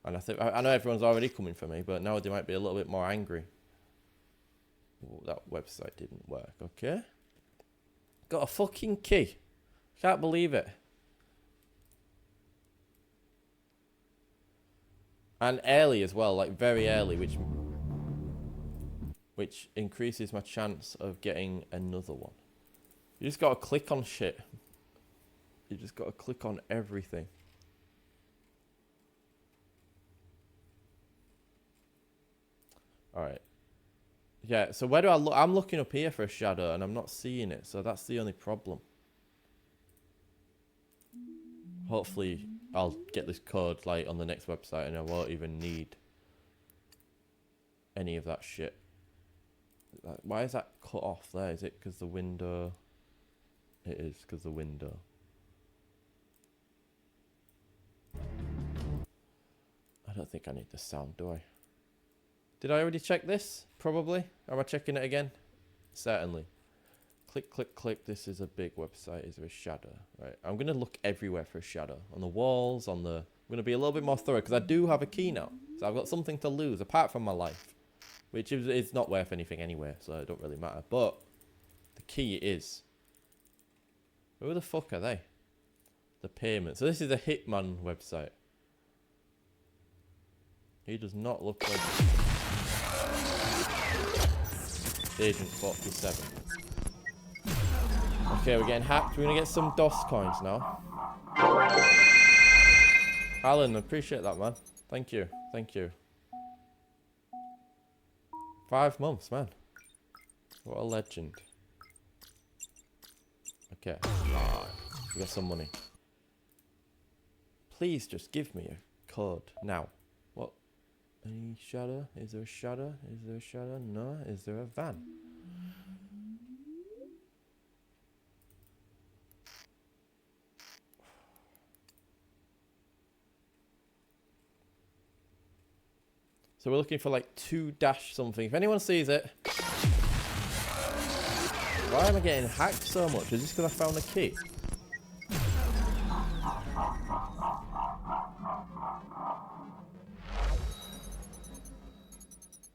And I know everyone's already coming for me, but now they might be a little bit more angry. Ooh, that website didn't work, okay? Got a fucking key. Can't believe it. And early as well, like very early, which increases my chance of getting another one. You just gotta click on shit. You just gotta click on everything. Alright. Yeah, so where do I look? I'm looking up here for a shadow and I'm not seeing it, so that's the only problem. Hopefully I'll get this code like on the next website and I won't even need any of that shit. Why is that cut off there? Is it because the window? It is because the window. I don't think I need the sound, do I? Did I already check this? Probably. Am I checking it again? Certainly. Click, click, click. This is a big website. Is there a shadow? Right. I'm going to look everywhere for a shadow. On the walls, on the... I'm going to be a little bit more thorough because I do have a key now. So I've got something to lose apart from my life. Which is not worth anything anyway, so it don't really matter. But the key is... Who the fuck are they? The payment. So this is a Hitman website. He does not look like... Agent 47. Okay, we're getting hacked. We're going to get some DOS coins now. Alan, I appreciate that, man. Thank you. Thank you. 5 months, man. What a legend. Okay. We got some money. Please just give me a code now. What? Any shadow? Is there a shadow? Is there a shadow? No. Is there a van? So we're looking for like 2 dash something. If anyone sees it. Why am I getting hacked so much? Is this because I found a key?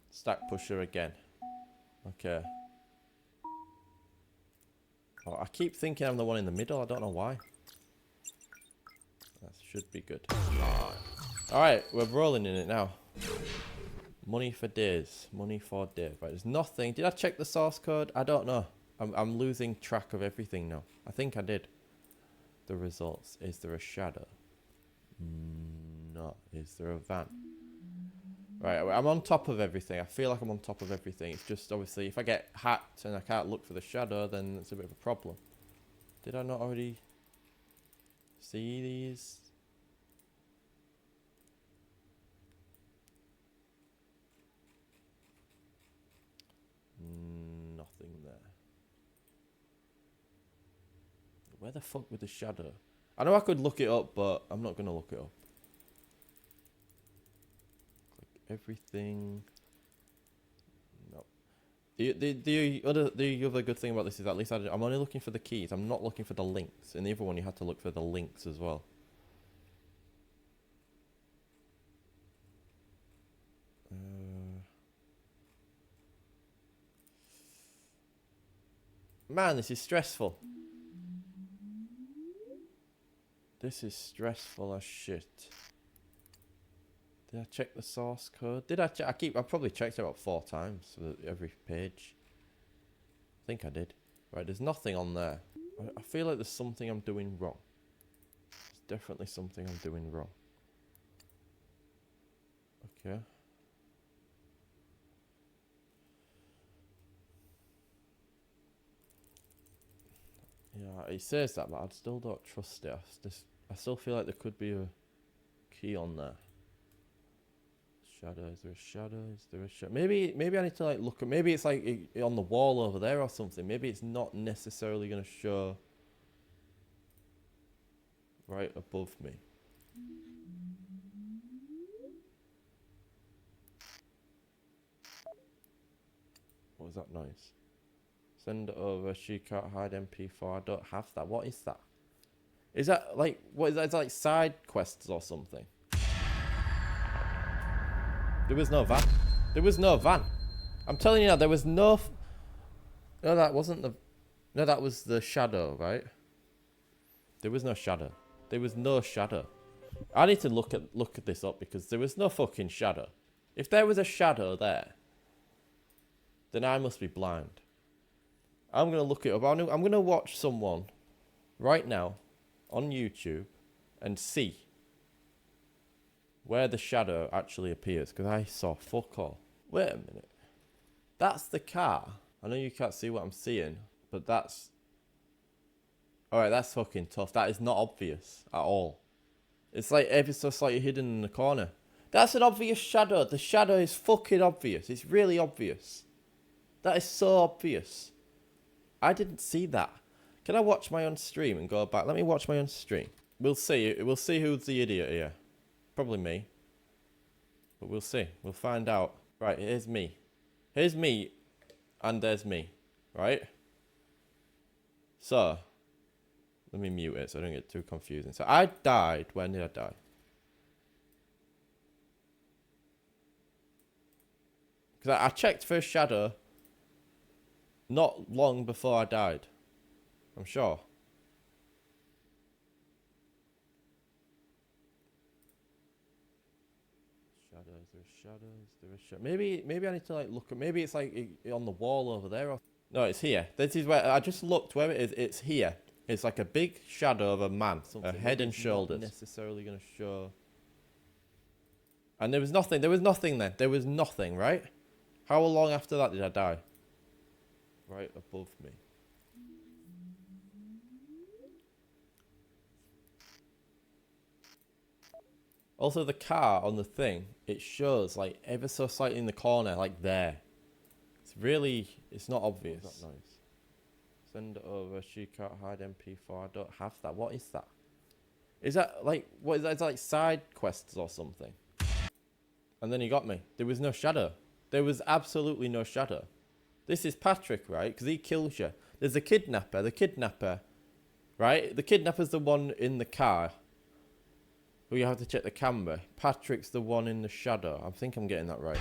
Stack pusher again. Okay. Oh, I keep thinking I'm the one in the middle. I don't know why. That should be good. Alright, we're rolling in it now. Money for days. Money for days. Right, there's nothing. Did I check the source code? I don't know. I'm losing track of everything now. I think I did. The results. Is there a shadow? No. Is there a van? Right, I'm on top of everything. I feel like I'm on top of everything. It's just obviously if I get hacked and I can't look for the shadow, then it's a bit of a problem. Did I not already see these? Nothing there. Where the fuck with the shadow? I know I could look it up, but I'm not going to look it up. Click everything. No. The other good thing about this is at least I'm only looking for the keys. I'm not looking for the links. In the other one, you had to look for the links as well. Man, this is stressful. This is stressful as shit. Did I check the source code? Did I check? I probably checked it about 4 times for every page. I think I did. Right, there's nothing on there. I feel like there's something I'm doing wrong. There's definitely something I'm doing wrong. Okay. Yeah, he says that, but I still don't trust it. I still feel like there could be a key on there. Shadow, is there a shadow? Is there a shadow? Maybe I need to like look at, maybe it's like on the wall over there or something. Maybe it's not necessarily going to show right above me. What was that noise? Send it over. She can't hide MP4. I don't have that. What is that? Is that like, what is that? Is that like side quests or something? There was no van. There was no van. I'm telling you now, there was no... No, that wasn't the... No, that was the shadow, right? There was no shadow. There was no shadow. I need to look at this up because there was no fucking shadow. If there was a shadow there, then I must be blind. I'm going to look it up. I'm going to watch someone right now on YouTube and see where the shadow actually appears, because I saw fuck all. Wait a minute. That's the car. I know you can't see what I'm seeing, but that's... Alright, that's fucking tough. That is not obvious at all. It's like ever so slightly hidden in the corner. That's an obvious shadow. The shadow is fucking obvious. It's really obvious. That is so obvious. I didn't see that. Can I watch my own stream and go back? Let me watch my own stream. We'll see. We'll see who's the idiot here. Probably me. But we'll see. We'll find out. Right, here's me. Here's me. And there's me. Right? So. Let me mute it so I don't get too confusing. So I died. When did I die? Because I checked for a shadow not long before I died. I'm sure. Shadow, is there a shadow? Is there a shadow? Maybe I need to like look at, maybe it's like on the wall over there. Or... No, it's here. This is where, I just looked where it is. It's here. It's like a big shadow of a man. A head and shoulders. Not necessarily going to show. And there was nothing then. There was nothing, right? How long after that did I die? Right above me. Also, the car on the thing, it shows like ever so slightly in the corner, like there. It's really, it's not obvious. What's that noise? Send it over. She can't hide MP4. I don't have that. What is that? Is that like, what is that? It's like side quests or something. And then he got me. There was no shadow. There was absolutely no shadow. This is Patrick, right? Because he kills you. There's a kidnapper. The kidnapper, right? The kidnapper's the one in the car. Who you have to check the camera. Patrick's the one in the shadow. I think I'm getting that right.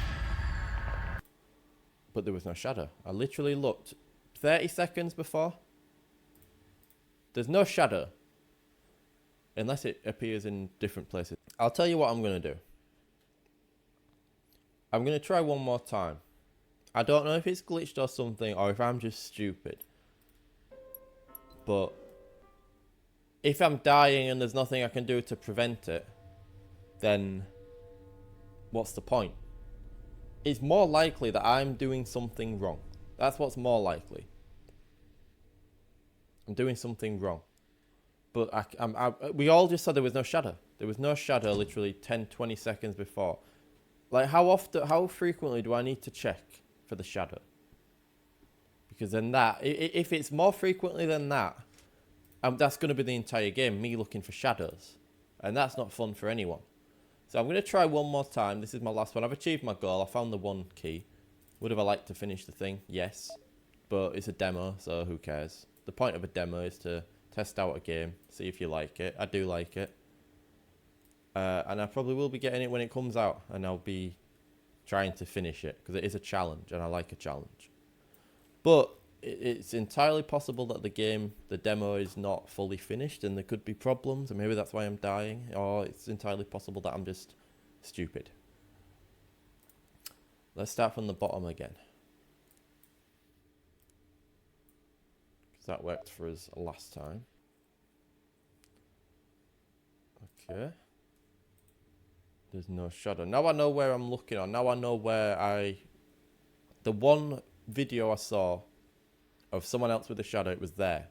But there was no shadow. I literally looked 30 seconds before. There's no shadow. Unless it appears in different places. I'll tell you what I'm going to do. I'm going to try one more time. I don't know if it's glitched or something, or if I'm just stupid. But if I'm dying and there's nothing I can do to prevent it, then what's the point? It's more likely that I'm doing something wrong. That's what's more likely. I'm doing something wrong. But we all just said there was no shadow. There was no shadow literally 10, 20 seconds before. Like, how frequently do I need to check for the shadow? Because then if it's more frequently than that, that's going to be the entire game, me looking for shadows. And that's not fun for anyone. So I'm going to try one more time. This is my last one. I've achieved my goal. I found the one key. Would have I liked to finish the thing? Yes. But it's a demo, so who cares? The point of a demo is to test out a game, see if you like it. I do like it. And I probably will be getting it when it comes out. And I'll be trying to finish it, because it is a challenge, and I like a challenge. But it's entirely possible that the demo is not fully finished and there could be problems, and maybe that's why I'm dying, or it's entirely possible that I'm just stupid. Let's start from the bottom again, because that worked for us last time. Okay. There's no shadow. Now I know where I'm looking on. Now I know where the one video I saw of someone else with a shadow, it was there.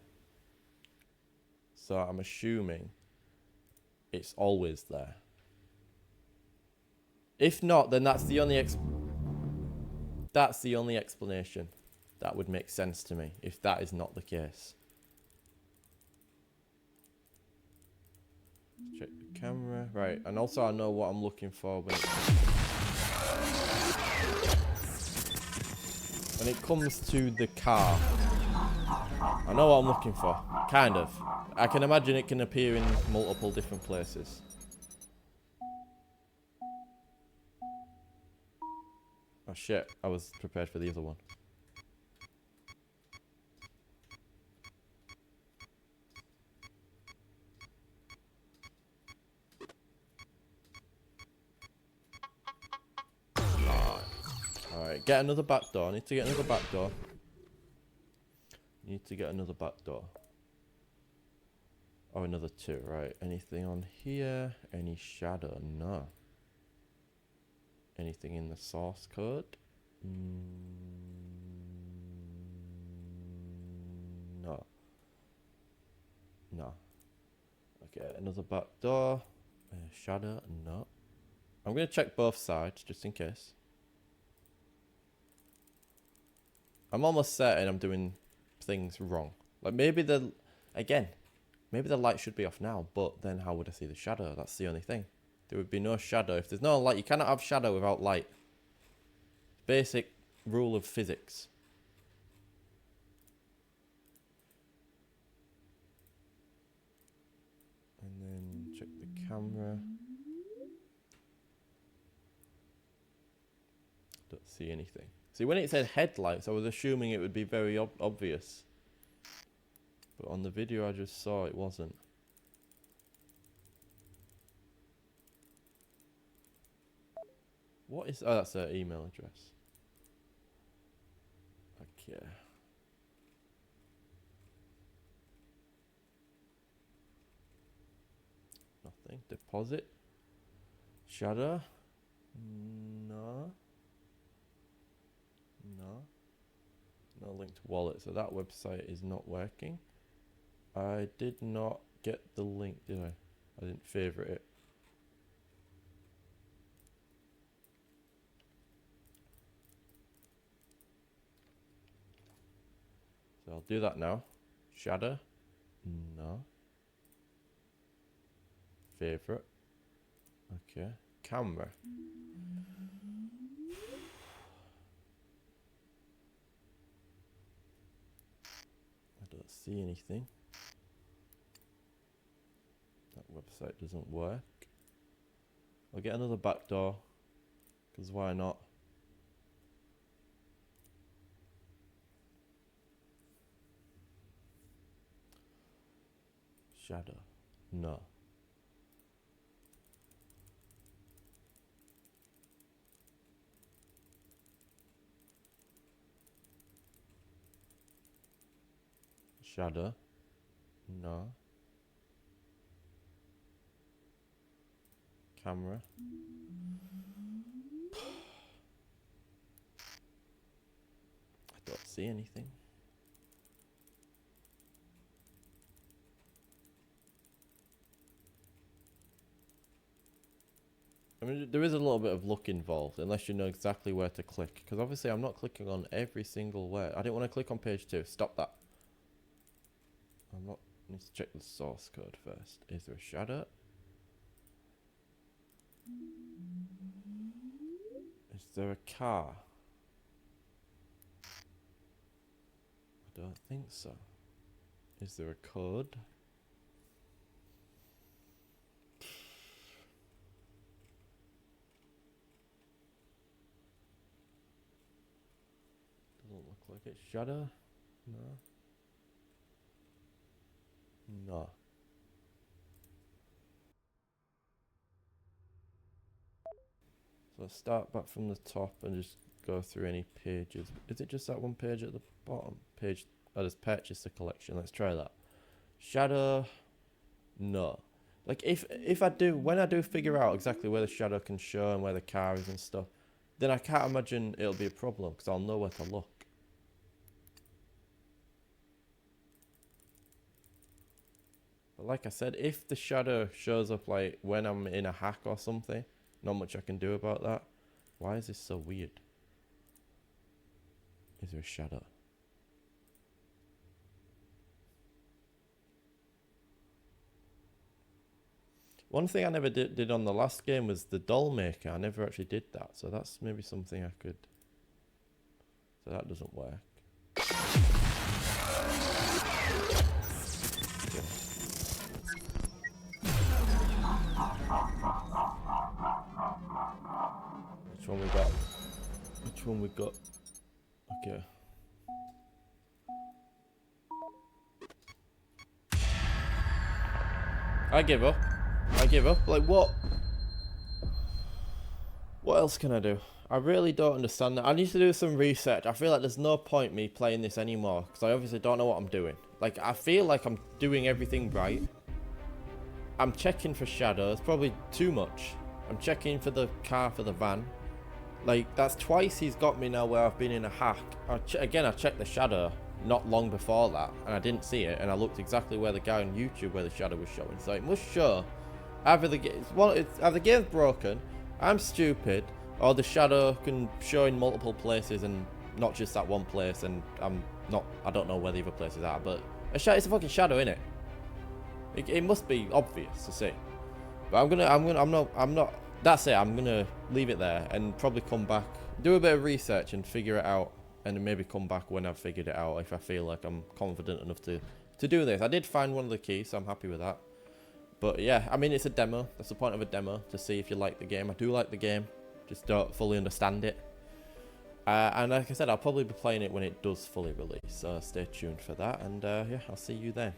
So I'm assuming it's always there. If not, then that's the only explanation that would make sense to me, if that is not the case. Check the camera. Right, and also I know what I'm looking for when it comes to the car. I know what I'm looking for. Kind of. I can imagine it can appear in multiple different places. Oh shit, I was prepared for the other one. Alright, get another back door. I need to get another back door. Need to get another back door. Oh, another two, right. Anything on here? Any shadow? No. Anything in the source code? No. No. Okay, another back door. Shadow? No. I'm going to check both sides, just in case. I'm almost certain I'm doing things wrong. Like, maybe maybe the light should be off now, but then how would I see the shadow? That's the only thing. There would be no shadow. If there's no light, you cannot have shadow without light. Basic rule of physics. And then check the camera. Don't see anything. See, when it said headlights, I was assuming it would be very obvious. But on the video I just saw, it wasn't. What is... Oh, that's her email address. Okay. Nothing. Deposit. Shadow. No. No. No linked wallet. So that website is not working. I did not get the link, did I? I didn't favorite it. So I'll do that now. Shadow. No. Favorite. Okay. Camera. I don't see anything. That website doesn't work. I'll get another back door, because why not? Shadow. No. Shadow. No. Camera. I don't see anything. I mean, there is a little bit of luck involved, unless you know exactly where to click. Because obviously I'm not clicking on every single word. I didn't want to click on page 2. Stop that. I'm not... I need to check the source code first. Is there a shadow? Is there a car? I don't think so. Is there a code? Doesn't look like it. Shadow? No. No. So start back from the top and just go through any pages. Is it just that one page at the bottom? Page, oh, there's purchase the collection. Let's try that. Shadow, no. Like when I do figure out exactly where the shadow can show and where the car is and stuff, then I can't imagine it'll be a problem because I'll know where to look. But like I said, if the shadow shows up like when I'm in a hack or something, not much I can do about that. Why is this so weird? Is there a shadow? One thing I never did on the last game was the doll maker. I never actually did that, so that's maybe something I could. So that doesn't work. Okay. Which one we got? Which one we got? Okay. I give up. I give up. Like, what? What else can I do? I really don't understand that. I need to do some research. I feel like there's no point me playing this anymore because I obviously don't know what I'm doing. Like, I feel like I'm doing everything right. I'm checking for shadows, probably too much. I'm checking for the car for the van. Like, that's twice he's got me now where I've been in a hack. Again, I checked the shadow not long before that and I didn't see it, and I looked exactly where the guy on YouTube where the shadow was showing. So it must show either the game's broken, I'm stupid, or the shadow can show in multiple places and not just that one place, and I don't know where the other places are, but it's a fucking shadow, innit? It must be obvious to see. But I'm not, that's it, I'm gonna leave it there and probably come back, do a bit of research and figure it out, and then maybe come back when I've figured it out if I feel like I'm confident enough to do this. I did find one of the keys, so I'm happy with that. But yeah, I mean, it's a demo. That's the point of a demo, to see if you like the game. I do like the game, just don't fully understand it. And like I said, I'll probably be playing it when it does fully release, so stay tuned for that. And yeah, I'll see you then.